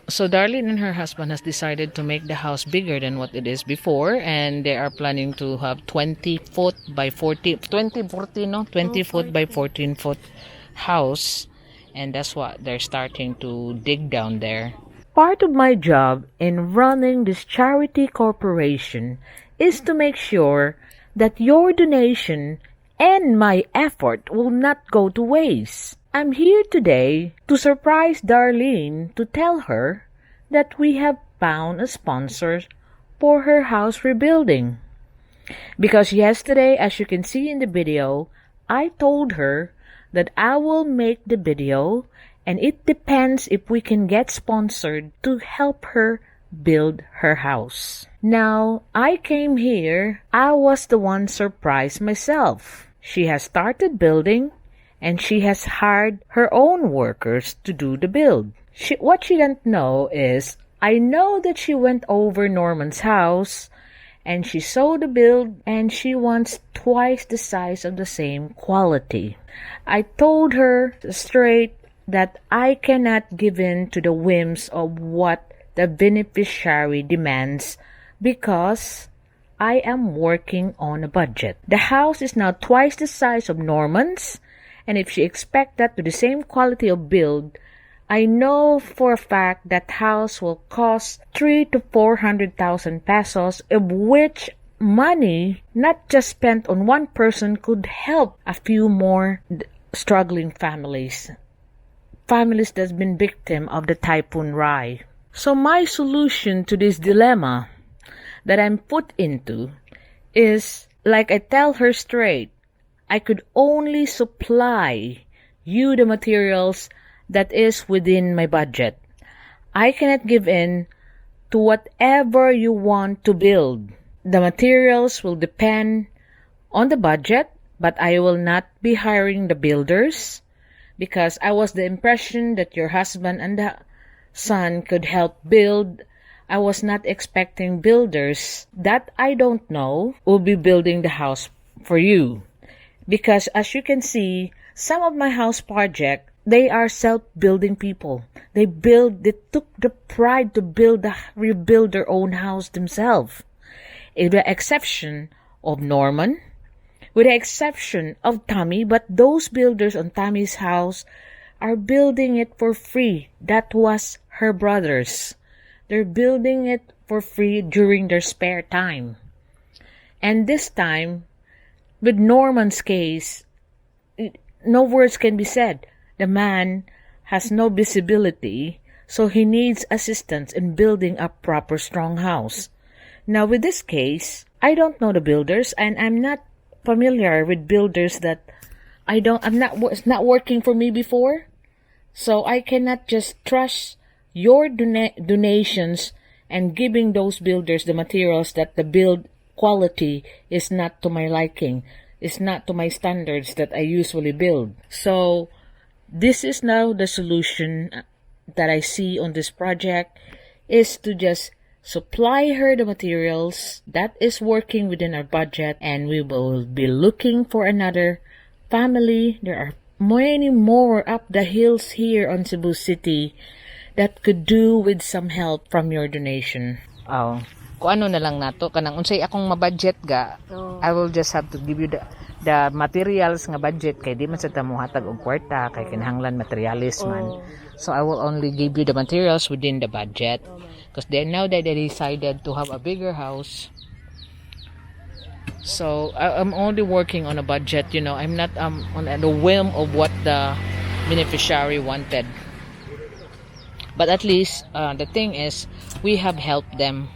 So Darlene and her husband has decided to make the house bigger than what it is before, and they are planning to have 20 foot by 40, 20, 40, no? 20 foot by 14 foot house, and that's what they're starting to dig down there. Part of my job in running this charity corporation is to make sure that your donation and my effort will not go to waste. I'm here today to surprise Darlene to tell her that we have found a sponsor for her house rebuilding. Because yesterday, as you can see in the video, I told her that I will make the video, and it depends if we can get sponsored to help her build her house. Now, I came here, I was the one surprised myself. She has started building, and she has hired her own workers to do the build. What she didn't know is, I know that she went over Norman's house, and she saw the build, and she wants twice the size of the same quality. I told her straight that I cannot give in to the whims of what the beneficiary demands because I am working on a budget. The house is now twice the size of Norman's, and if she expects that to the same quality of build, I know for a fact that house will cost 300,000 to 400,000 pesos, of which money not just spent on one person could help a few more struggling families that's been victim of the Typhoon Rai. So my solution to this dilemma that I'm put into is, like I tell her straight, I could only supply you the materials that is within my budget. I cannot give in to whatever you want to build. The materials will depend on the budget, but I will not be hiring the builders because I was the impression that your husband and the son could help build. I was not expecting builders that I don't know will be building the house for you. Because as you can see, some of my house project, they are self-building people. They took the pride to rebuild their own house themselves. With the exception of Norman, with the exception of Tommy, but those builders on Tommy's house are building it for free. That was her brothers. They're building it for free during their spare time. And this time, with Norman's case, no words can be said. The man has no visibility, so he needs assistance in building a proper strong house. Now with this case, I don't know the builders, and I'm not familiar with builders that it's not working for me before. So I cannot just trust your donations and giving those builders the materials that the build quality is not to my liking. It's not to my standards that I usually build. So this is now the solution that I see on this project, is to just supply her the materials that is working within our budget, and we will be looking for another family. There are many more up the hills here on Cebu City that could do with some help from your donation. Oh, kung ano na lang nato kanang unsay akong mabudget ga, I will just have to give you the materials nga budget kay di man sa tamo hatag og kwarta kay kinahanglan materialis man. So I will only give you the materials within the budget because now that they decided to have a bigger house. So I'm only working on a budget, you know. I'm not on the whim of what the beneficiary wanted. But at least the thing is, we have helped them